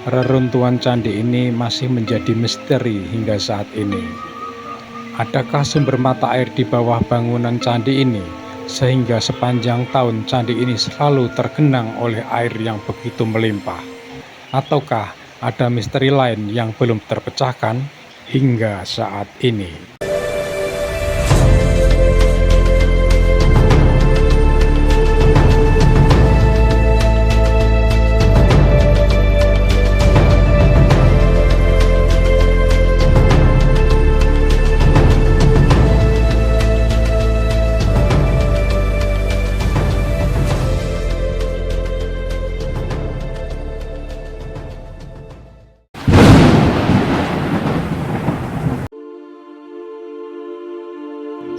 Reruntuhan candi ini masih menjadi misteri hingga saat ini. Adakah sumber mata air di bawah bangunan candi ini, sehingga sepanjang tahun candi ini selalu tergenang oleh air yang begitu melimpah? Ataukah ada misteri lain yang belum terpecahkan hingga saat ini?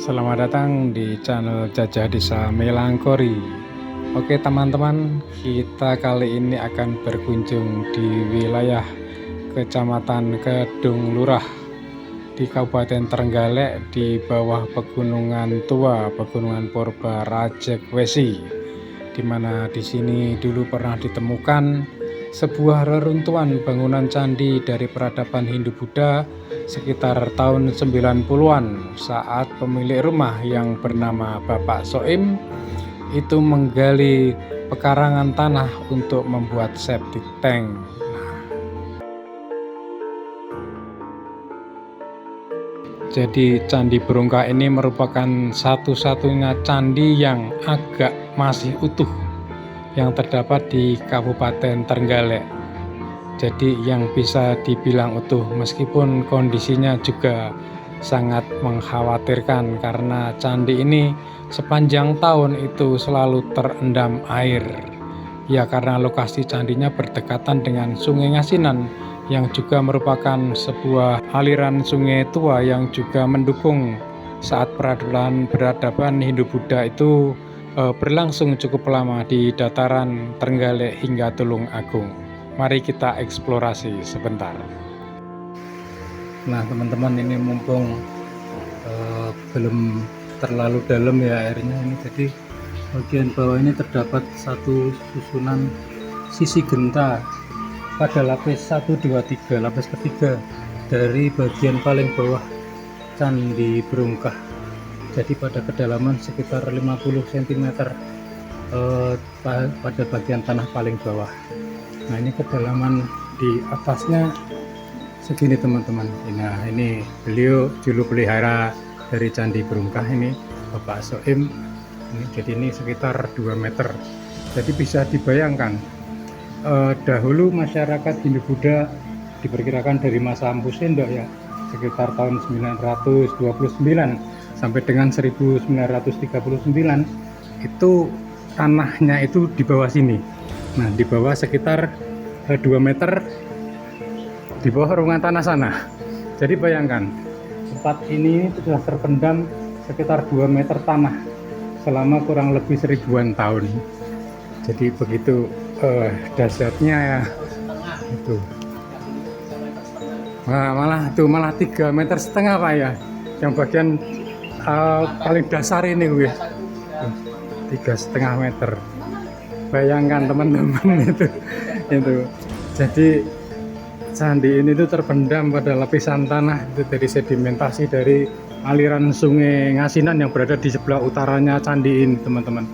Selamat datang di channel Jajah Desa Melangkori. Oke teman-teman, kita kali ini akan berkunjung di wilayah Kecamatan Kedung Lurah di Kabupaten Trenggalek, di bawah Pegunungan Tua, Pegunungan Purba Rajek Wesi, di mana di sini dulu pernah ditemukan sebuah reruntuhan bangunan candi dari peradaban Hindu-Buddha sekitar tahun 90-an, saat pemilik rumah yang bernama Bapak Soim itu menggali pekarangan tanah untuk membuat septic tank. Jadi Candi Brungkah ini merupakan satu-satunya candi yang agak masih utuh yang terdapat di Kabupaten Trenggalek. Jadi yang bisa dibilang utuh, meskipun kondisinya juga sangat mengkhawatirkan karena candi ini sepanjang tahun itu selalu terendam air. Ya, karena lokasi candinya berdekatan dengan Sungai Ngasinan yang juga merupakan sebuah aliran sungai tua yang juga mendukung saat peradaban Hindu-Buddha itu berlangsung cukup lama di dataran Trenggalek hingga Tulung Agung. Mari kita eksplorasi sebentar. Nah teman-teman, ini mumpung belum terlalu dalam ya airnya ini, jadi bagian bawah ini terdapat satu susunan sisi genta pada lapis 1, 2, 3, lapis ketiga dari bagian paling bawah Candi Brungkah. Jadi pada kedalaman sekitar 50 cm pada bagian tanah paling bawah. Nah ini kedalaman di atasnya segini teman-teman. Nah ini beliau juru pelihara dari Candi Brungkah ini, Bapak Soim. Jadi ini sekitar 2 meter. Jadi bisa dibayangkan dahulu masyarakat Hindu-Buddha diperkirakan dari masa Empu Sendok ya, sekitar tahun 929 sampai dengan 1939 itu tanahnya itu di bawah sini. Nah di bawah sekitar 2 meter di bawah rongga tanah sana. Jadi bayangkan tempat ini sudah terpendam sekitar 2 meter tanah selama kurang lebih 1000-an tahun. Jadi begitu dahsyatnya ya itu. Nah, malah 3,5 meter Pak ya, yang bagian paling dasar ini gue 3,5 meter. Bayangkan teman-teman itu. Jadi candi ini tuh terpendam pada lapisan tanah itu dari sedimentasi dari aliran Sungai Ngasinan yang berada di sebelah utaranya candi ini teman-teman.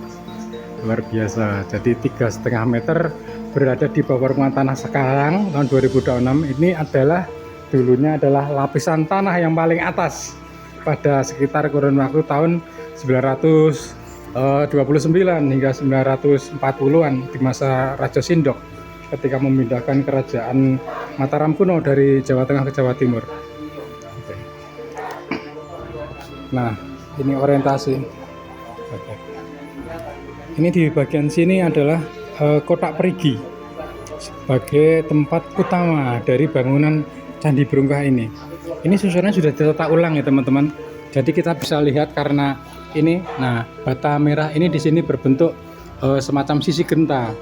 Luar biasa. Jadi 3,5 meter berada di bawah permukaan tanah sekarang tahun 2026 ini dulunya adalah lapisan tanah yang paling atas pada sekitar kurun waktu tahun 929 hingga 940-an di masa Raja Sindok ketika memindahkan kerajaan Mataram kuno dari Jawa Tengah ke Jawa Timur. Oke. Nah ini orientasi. Oke. Ini di bagian sini adalah kotak perigi sebagai tempat utama dari bangunan Candi Brungkah ini. Ini susunannya sudah ditata ulang ya teman-teman. Jadi kita bisa lihat karena ini, nah bata merah ini di sini berbentuk semacam sisi genta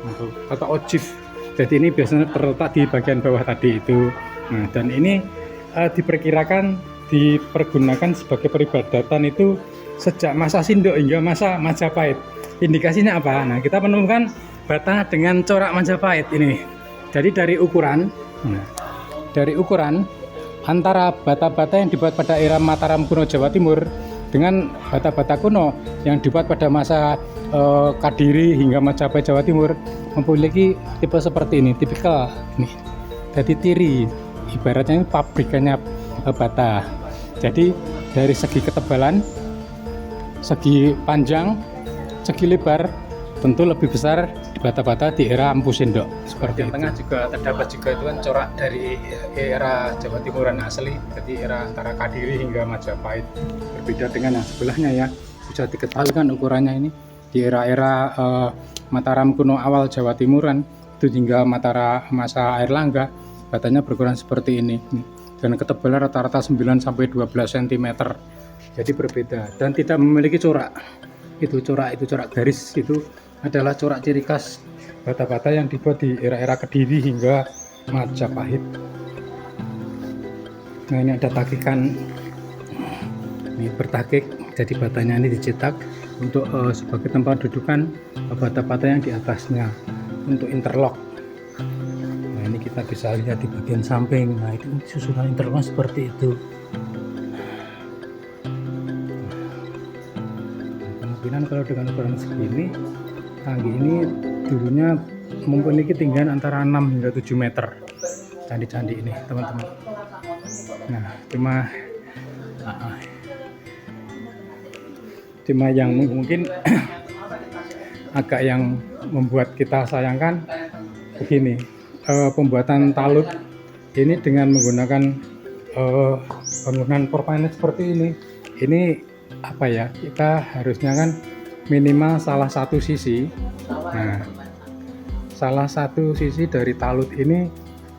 atau ojif. Jadi ini biasanya terletak di bagian bawah tadi itu. Nah dan ini diperkirakan dipergunakan sebagai peribadatan itu sejak masa Sindok hingga masa Majapahit. Indikasinya apa? Nah kita menemukan bata dengan corak Majapahit ini. Jadi dari ukuran antara bata-bata yang dibuat pada era Mataram kuno Jawa Timur dengan bata-bata kuno yang dibuat pada masa Kadiri hingga Majapahit Jawa Timur memiliki tipe seperti ini, tipikal nih. Jadi tiri, ibaratnya ini pabrikannya bata. Jadi dari segi ketebalan, segi panjang, segi lebar tentu lebih besar di bata-bata di era Empu Sindok. Seperti di tengah juga terdapat juga itu kan corak dari era Jawa Timuran asli, jadi era antara Kadiri hingga Majapahit. Berbeda dengan yang sebelahnya ya, bisa diketahui kan ukurannya ini di era-era Mataram kuno awal Jawa Timuran itu hingga masa Airlangga batanya berukuran seperti ini. Dan ketebalan rata-rata 9 sampai 12 cm. Jadi berbeda dan tidak memiliki corak. Itu corak garis itu adalah corak ciri khas bata-bata yang dibuat di era-era Kediri hingga Majapahit. Nah, ini ada takikan, ini bertakik, jadi batanya ini dicetak untuk sebagai tempat dudukan bata-bata yang di atasnya untuk interlock. Nah, ini kita bisa lihat di bagian samping. Nah, itu susunan interlock seperti itu. Kemungkinan kalau dengan ukuran segini, tangki ini dulunya memiliki ketinggian antara 6 hingga 7 meter. Candi-candi ini, teman-teman. Nah, cuma yang mungkin agak yang membuat kita sayangkan begini, pembuatan talut ini dengan menggunakan bangunan permanen seperti ini apa ya, kita harusnya kan minimal salah satu sisi. Nah, salah satu sisi dari talut ini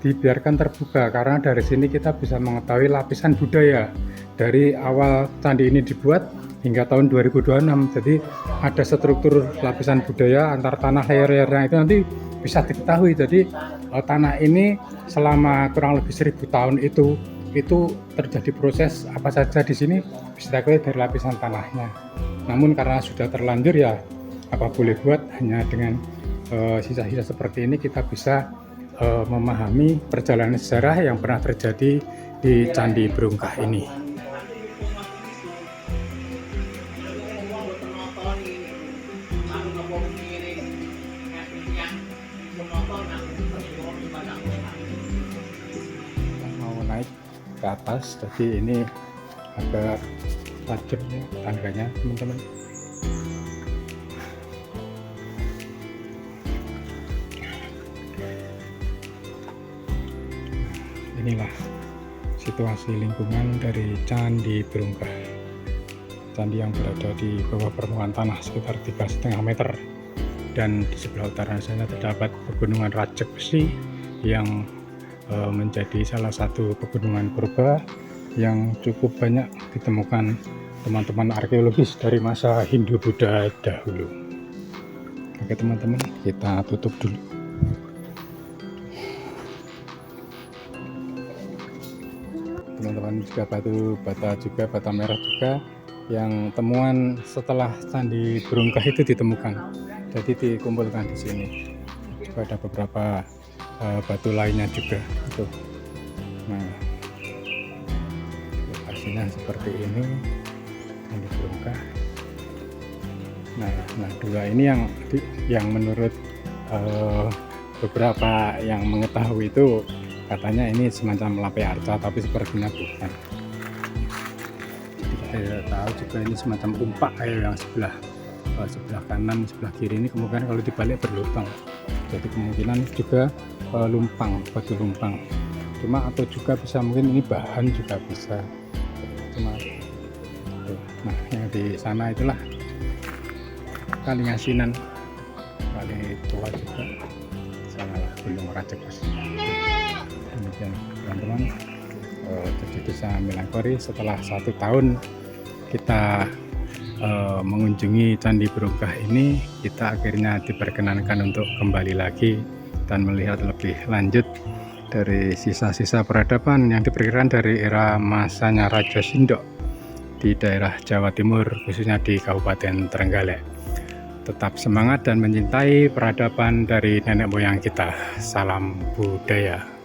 dibiarkan terbuka karena dari sini kita bisa mengetahui lapisan budaya dari awal candi ini dibuat hingga tahun 2026. Jadi ada struktur lapisan budaya antar tanah layer-layernya itu nanti bisa diketahui. Jadi tanah ini selama kurang lebih 1000 tahun itu terjadi proses apa saja di sini bisa diketahui dari lapisan tanahnya. Namun karena sudah terlanjur ya apa boleh buat, hanya dengan sisa-sisa seperti ini kita bisa memahami perjalanan sejarah yang pernah terjadi di Candi Brungkah ini. Mau naik ke atas, jadi ini agak tajam ya tangganya, teman-teman. Inilah situasi lingkungan dari Candi Brungkah, candi yang berada di bawah permukaan tanah sekitar 3,5 meter, dan di sebelah utara sana terdapat pegunungan Rajek Besi yang menjadi salah satu pegunungan purba yang cukup banyak ditemukan teman-teman arkeologis dari masa Hindu-Buddha dahulu. Oke teman-teman, kita tutup dulu. Teman-teman, juga bata merah juga yang temuan setelah Candi Brungkah itu ditemukan, jadi dikumpulkan di sini. Juga ada beberapa batu lainnya juga itu. Nah, lokasinya seperti ini, Candi Brungkah. Nah dua ini yang menurut beberapa yang mengetahui itu katanya ini semacam lape arca, tapi sepertinya bukan. Saya tahu juga ini semacam umpak kayak yang sebelah kanan, sebelah kiri ini kemungkinan kalau dibalik berlubang. Jadi kemungkinan juga batu lumpang. Cuma atau juga bisa mungkin ini bahan juga bisa. Cuma nah yang di sana itulah Kali Ngasinan, kali tua juga. Sanalah Gunung Rajek Besi. Demikian teman-teman, jadi bisa melangkori setelah 1 tahun kita mengunjungi Candi Brungkah ini, kita akhirnya diperkenankan untuk kembali lagi dan melihat lebih lanjut dari sisa-sisa peradaban yang diperkirakan dari era masanya Raja Sindok di daerah Jawa Timur, khususnya di Kabupaten Trenggalek. tetap semangat dan mencintai peradaban dari nenek moyang kita. Salam budaya.